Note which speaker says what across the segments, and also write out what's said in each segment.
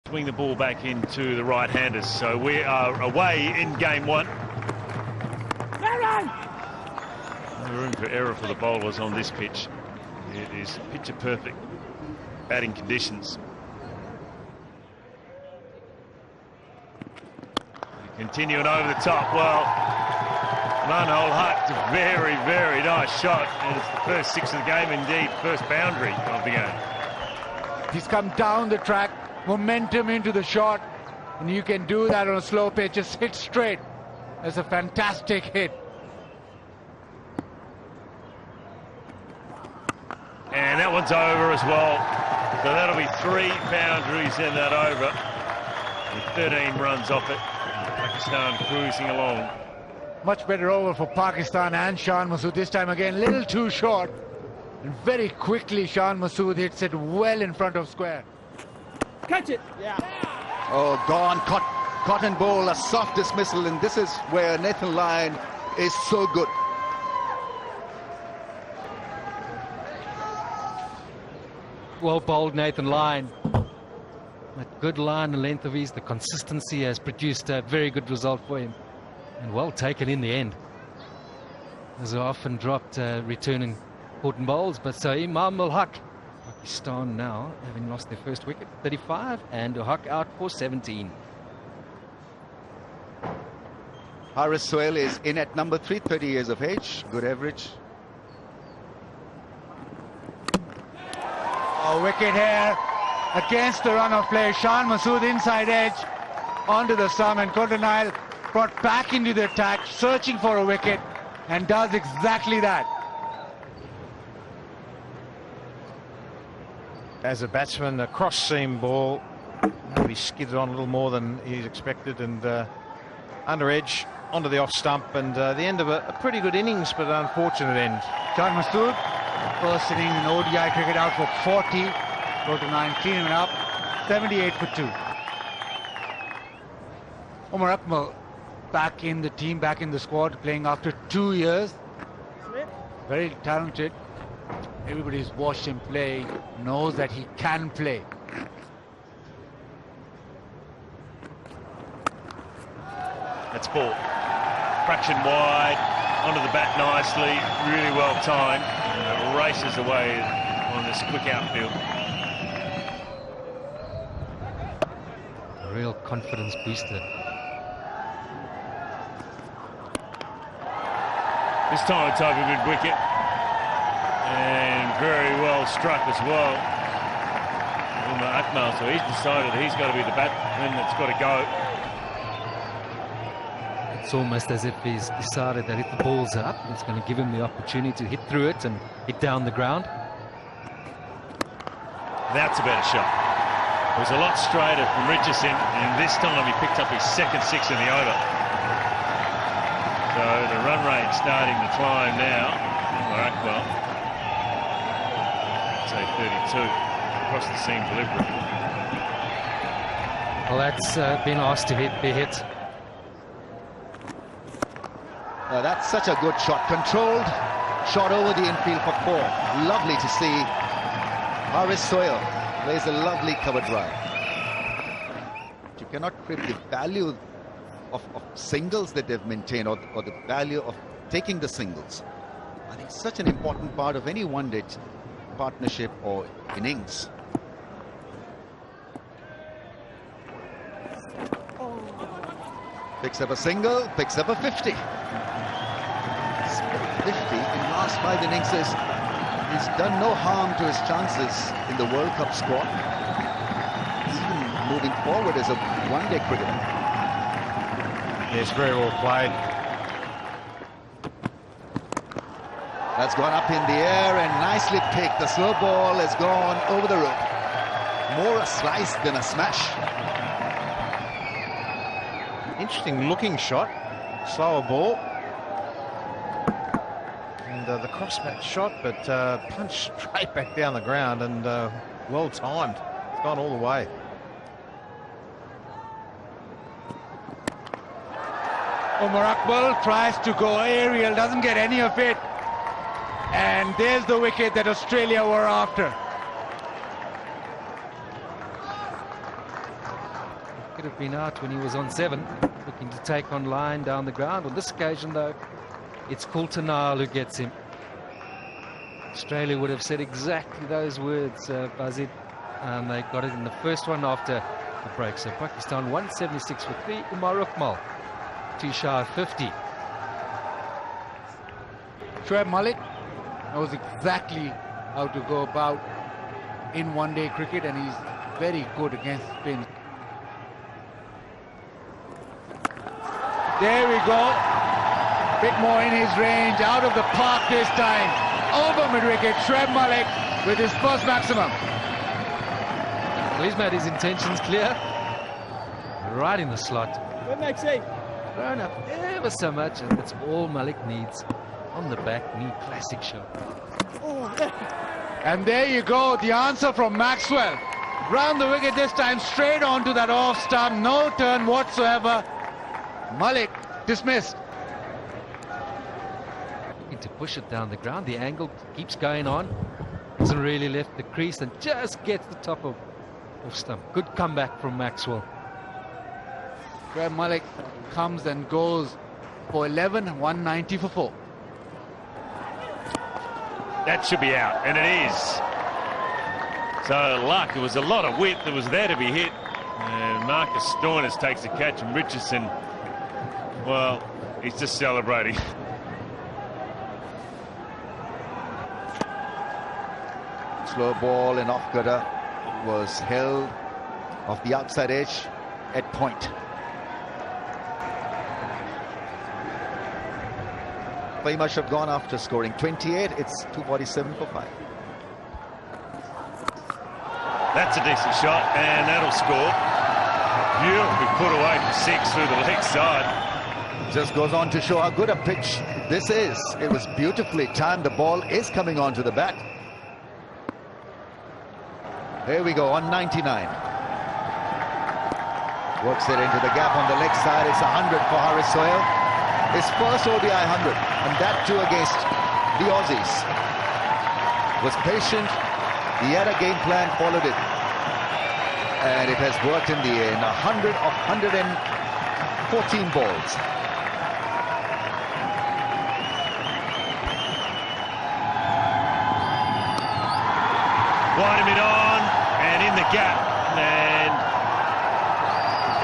Speaker 1: Swing the ball back into the right-handers. So we are away in game one. No room for error for the bowlers on this pitch. It is picture perfect batting conditions. Continuing over the top. Well, Manhole Huck, a very, very nice shot. And it's the first six of the game, indeed, first boundary of the game.
Speaker 2: He's come down the track, momentum into the shot, and you can do that on a slow pitch. Just hit straight. That's a fantastic hit.
Speaker 1: And that one's over as well. So that'll be 3 boundaries in that over, with 13 runs off it. Pakistan cruising along.
Speaker 2: Much better over for Pakistan and Shan Masood. This time again, a little too short. And very quickly, Shan Masood hits it well in front of square.
Speaker 3: Catch it! Yeah.
Speaker 4: Oh, gone. Caught and bowl, a soft dismissal. And this is where Nathan Lyon is so good.
Speaker 5: Well bowled, Nathan Lyon. That good line and length of ease, the consistency has produced a very good result for him. And well taken in the end. As are often dropped returning important bowls. But so Imam ul Haq, Pakistan now having lost their first wicket, 35, and ul Haq out for 17.
Speaker 4: Haris Sohail is in at number 3, 30 years of age. Good average.
Speaker 2: Oh, wicket here against the run of play. Shan Masood inside edge onto the stump, and Coulter-Nile brought back into the attack, searching for a wicket, and does exactly that.
Speaker 6: As a batsman, a cross-seam ball, maybe skidded on a little more than he's expected, and under edge onto the off stump, and the end of a pretty good innings, but an unfortunate end.
Speaker 2: Shan Masood, first inning in ODI cricket, out for 40. Coulter-Nile cleaning it up, 78 for 2. Umar Akmal back in the team, back in the squad, playing after 2 years. Very talented. Everybody's watched him play, knows that he can play.
Speaker 1: That's ball. Fraction wide, onto the bat nicely, really well timed. And it races away on this quick outfield.
Speaker 5: A real confidence booster.
Speaker 1: This time it's over mid wicket, and very well struck as well. Umar Akmal, so he's decided he's got to be the batsman that's got to go.
Speaker 5: It's almost as if he's decided that if the balls are up, it's going to give him the opportunity to hit through it and hit down the ground.
Speaker 1: That's a better shot. It was a lot straighter from Richardson, and this time he picked up his second 6 in the over. So the run rate starting to climb now. Umar Akmal, say 32 across the seam delivery.
Speaker 5: Well, that's been asked to be hit.
Speaker 4: That's such a good shot. Controlled shot over the infield for 4. Lovely to see. Haris Sohail plays a lovely cover drive. You cannot crib the value of singles that they've maintained, or the value of taking the singles. I think such an important part of any one-day partnership or innings. Picks up a single, picks up a 50. 50 in last 5 innings. He's done no harm to his chances in the World Cup squad, even moving forward as a one-day cricketer.
Speaker 6: Yes, very well played.
Speaker 4: That's gone up in the air and nicely picked. The slow ball has gone over the rope. More a slice than a smash.
Speaker 6: Interesting looking shot. Slower ball. And the cross-bat shot, but punched straight back down the ground, and well timed. It's gone all the way.
Speaker 2: Umar Akmal tries to go aerial, doesn't get any of it. And there's the wicket that Australia were after.
Speaker 5: could have been out when he was on 7, looking to take on line down the ground. On this occasion, though, it's Coulter-Nile who gets him. Australia would have said exactly those words, Bazid, and they got it in the first one after the break. So Pakistan 176 for 3. Umar Ukmal, too shy of 50.
Speaker 2: Shoaib Malik knows exactly how to go about in one-day cricket, and he's very good against spin. There we go. Bit more in his range, out of the park this time. Over mid-wicket, Shoaib Malik with his first maximum.
Speaker 5: Well, he's made his intentions clear. Right in the slot.
Speaker 3: Good night, Shane.
Speaker 5: Thrown up ever so much, and that's all Malik needs. On the back knee, classic shot.
Speaker 2: And there you go, the answer from Maxwell. Round the wicket this time, straight onto that off stump, no turn whatsoever. Malik dismissed.
Speaker 5: Looking to push it down the ground, the angle keeps going on. Hasn't really left the crease and just gets the top of off stump. Good comeback from Maxwell.
Speaker 2: Where Malik comes and goes for 11, 190 for 4.
Speaker 1: That should be out, and it is. So luck, it was a lot of width that was there to be hit. And Marcus Stoinis takes the catch, and Richardson, well, he's just celebrating.
Speaker 4: Slow ball and off cutter was held off the outside edge at point. They must have gone after scoring 28. It's 247 for 5.
Speaker 1: That's a decent shot, and that'll score. Beautifully put away for 6 through the leg side.
Speaker 4: Just goes on to show how good a pitch this is. It was beautifully timed. The ball is coming onto the bat. Here we go on 99. Works it into the gap on the leg side. It's 100 for Haris Sohail. His first ODI 100, and that too against the Aussies. Was patient. He had a game plan, followed it, and it has worked in the end. 100 of 114 balls.
Speaker 1: Wide mid on, and in the gap, and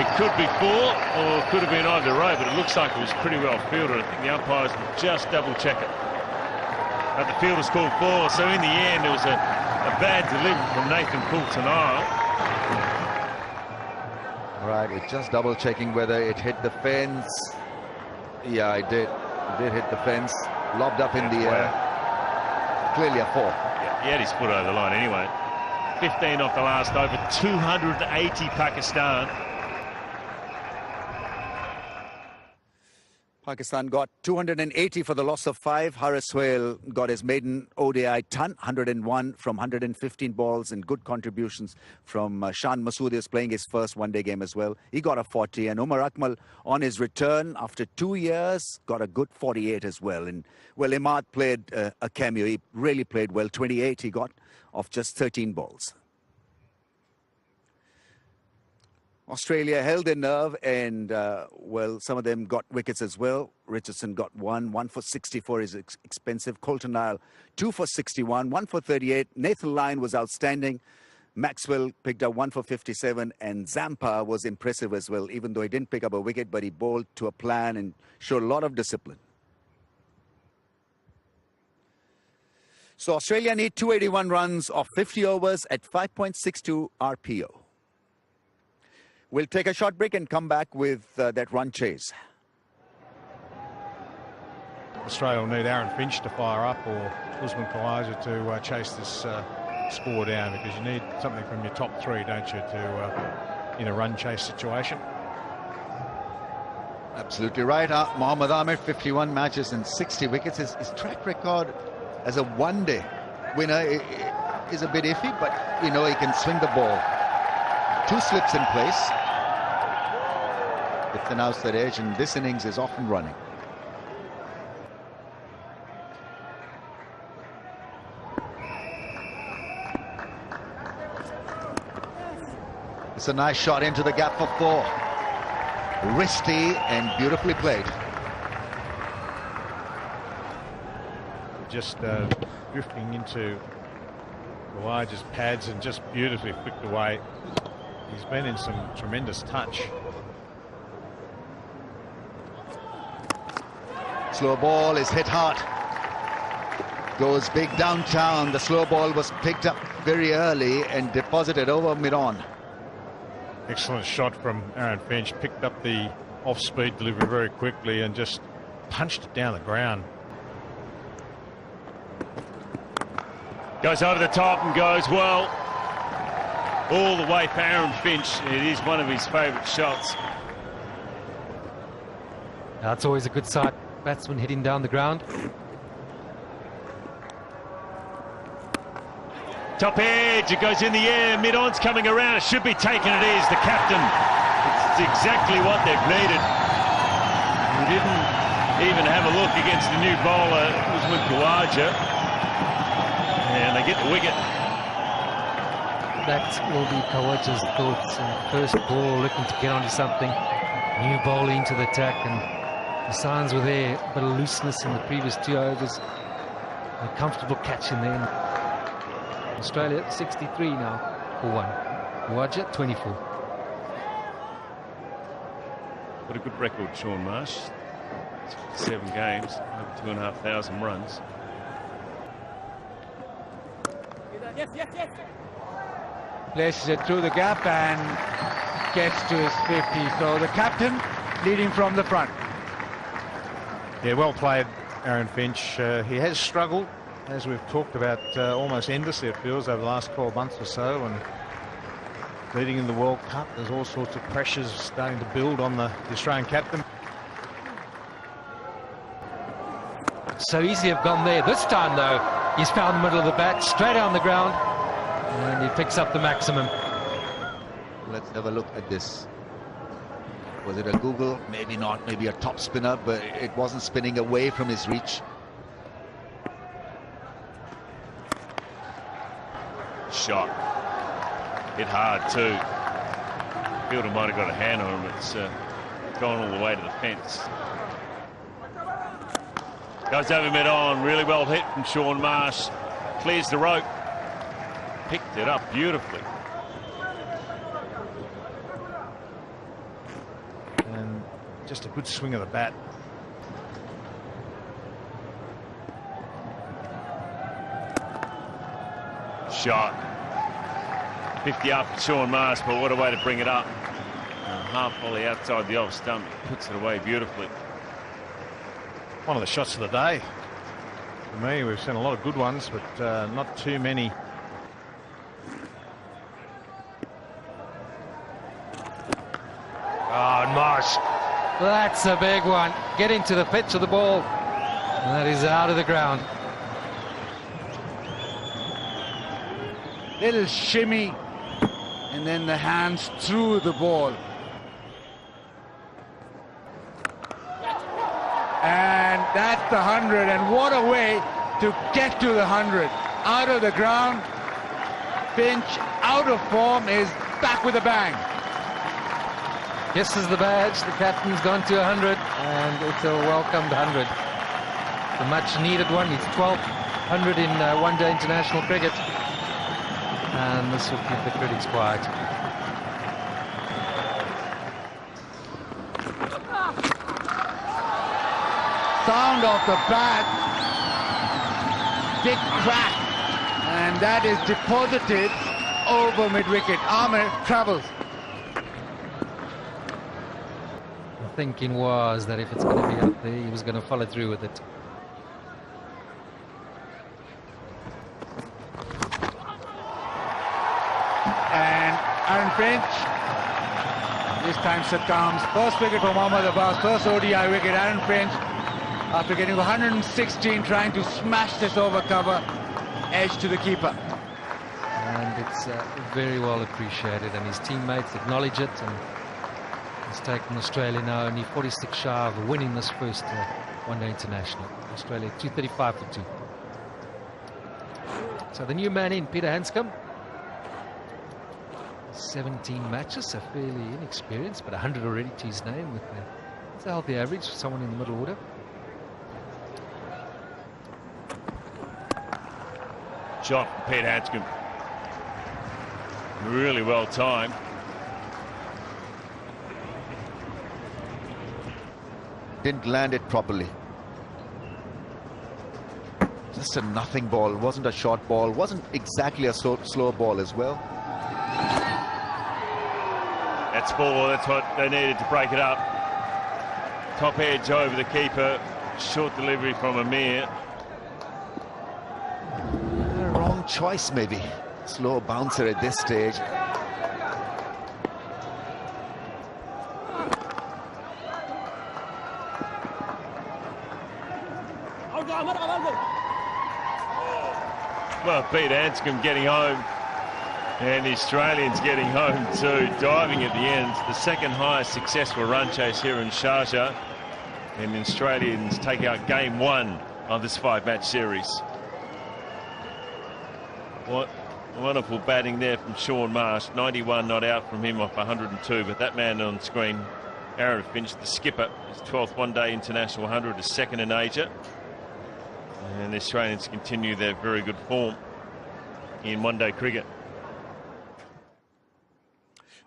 Speaker 1: it could be 4 or it could have been either way, but it looks like it was pretty well fielded. I think the umpires will just double check it. But the fielder's called 4, so in the end there was a bad delivery from Nathan Coulter-Nile.
Speaker 4: Right, it's just double checking whether it hit the fence. Yeah, it did. It did hit the fence. Lobbed up in the air. Clearly a 4.
Speaker 1: Yeah, he had his foot over the line anyway. 15 off the last over, 280 Pakistan.
Speaker 4: Pakistan got 280 for the loss of 5. Haris Sohail got his maiden ODI ton, 101 from 115 balls, and good contributions from Shan Masood, is playing his first one-day game as well. He got a 40, and Umar Akmal on his return after 2 years got a good 48 as well. And well, Imad played a cameo. He really played well. 28 he got off just 13 balls. Australia held their nerve, and well, some of them got wickets as well. Richardson got 1 for 64 is expensive. Coulter-Nile 2 for 61, 1 for 38. Nathan Lyon was outstanding. Maxwell picked up 1 for 57, and Zampa was impressive as well, even though he didn't pick up a wicket, but he bowled to a plan and showed a lot of discipline. So Australia need 281 runs of 50 overs at 5.62 RPO. We'll take a short break and come back with that run chase.
Speaker 6: Australia will need Aaron Finch to fire up, or Usman Khawaja to chase this score down, because you need something from your top 3, don't you, to in a run chase situation.
Speaker 4: Absolutely right. Mohammad Ahmed, 51 matches and 60 wickets. His track record as a one-day winner is a bit iffy, but you know he can swing the ball. 2 slips in place. It's an outside edge, and this innings is often running. It's a nice shot into the gap for 4. Wristy and beautifully played.
Speaker 6: Just drifting into Kawaja's pads and just beautifully flicked away. He's been in some tremendous touch.
Speaker 4: Slow ball is hit hard. Goes big downtown. The slow ball was picked up very early and deposited over mid-on.
Speaker 6: Excellent shot from Aaron Finch. Picked up the off-speed delivery very quickly and just punched it down the ground.
Speaker 1: Goes over the top and goes well. All the way for Aaron Finch. It is one of his favourite shots.
Speaker 5: That's always a good sight. Batsman hitting down the ground.
Speaker 1: Top edge, it goes in the air, mid-on's coming around, it should be taken, it is, the captain. It's exactly what they've needed. He didn't even have a look against the new bowler, it was with Kawaja. And they get the wicket.
Speaker 5: That will be Kawaja's thoughts. First ball, looking to get onto something. New bowler into the attack, and the signs were there, but a looseness in the previous 2 overs. A comfortable catch in the end. Australia 63 now for 1. Kawaja 24.
Speaker 1: What a good record, Sean Marsh. 7 games, over 2,500 runs.
Speaker 3: Yes, yes, yes.
Speaker 2: Places it through the gap and gets to his 50. So the captain leading from the front.
Speaker 6: Yeah, well played, Aaron Finch. He has struggled, as we've talked about, almost endlessly, it feels, over the last 12 months or so. And leading in the World Cup, there's all sorts of pressures starting to build on the Australian captain.
Speaker 5: So easy have gone there. This time, though, he's found the middle of the bat, straight on the ground, and he picks up the maximum.
Speaker 4: Let's have a look at this. Was it a Google? Maybe not. Maybe a top spinner, but it wasn't spinning away from his reach.
Speaker 1: Shot. Hit hard too. Fielder might have got a hand on him. It's gone all the way to the fence. Goes over mid-on. Really well hit from Sean Marsh. Clears the rope. Picked it up beautifully.
Speaker 6: And just a good swing of the bat.
Speaker 1: Shot. 50 up for Sean Marsh, but what a way to bring it up. Half volley outside the off stump. Puts it away beautifully.
Speaker 6: One of the shots of the day. For me, we've seen a lot of good ones, but not too many.
Speaker 5: Oh, and Marsh. That's a big one. Getting to the pitch of the ball. And that is out of the ground.
Speaker 2: Little shimmy, and then the hands through the ball. And that's the 100, and what a way to get to the 100. Out of the ground, Finch, out of form, is back with a bang.
Speaker 5: Kisses the badge, the captain's gone to 100, and it's a welcomed 100. The much needed one. He's 12th 100 in one-day international cricket. And this will keep the critics quiet.
Speaker 2: Sound of the bat, big crack, and that is deposited over mid-wicket. Ahmed travels.
Speaker 5: The thinking was that if it's going to be up there, he was going to follow through with it.
Speaker 2: And Aaron Finch this time succumbs. First wicket for Mohammad Abbas, first ODI wicket. Aaron Finch, after getting 116, trying to smash this over cover, edge to the keeper.
Speaker 5: And it's very well appreciated, and his teammates acknowledge it. And he's taken Australia now only 46 shy of winning this first one-day international. Australia 235 for 2. So the new man in, Peter Hanscom. 17 matches, so fairly inexperienced, but 100 already to his name. It's a healthy average for someone in the middle order.
Speaker 1: Shot from Pete Hanscom. Really well timed.
Speaker 4: Didn't land it properly. Just a nothing ball. Wasn't a short ball. Wasn't exactly a slow ball as well.
Speaker 1: That's ball. That's what they needed to break it up. Top edge over the keeper. Short delivery from Amir.
Speaker 4: Wrong choice, maybe. Slow bouncer at this stage.
Speaker 1: Well, Pete Hanscom getting home, and the Australians getting home too, diving at the end. The second highest successful run chase here in Sharja, and the Australians take out game 1 of this 5-match series. What wonderful batting there from Sean Marsh. 91 not out from him off 102, but that man on screen, Aaron Finch, the skipper, his 12th one-day international 100, is second in Asia. And the Australians continue their very good form in one-day cricket.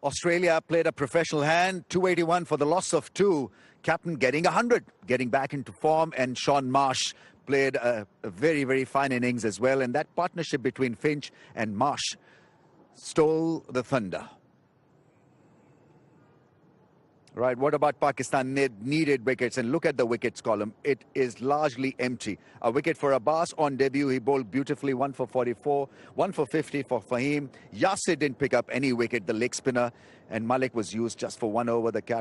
Speaker 7: Australia played a professional hand, 281 for the loss of 2. Captain getting 100, getting back into form, and Sean Marsh played a very, very fine innings as well. And that partnership between Finch and Marsh stole the thunder. Right, what about Pakistan? Needed wickets, and look at the wickets column. It is largely empty. A wicket for Abbas on debut. He bowled beautifully, 1 for 44, 1 for 50 for Fahim. Yasir didn't pick up any wicket, the leg spinner, and Malik was used just for 1 over. The cap.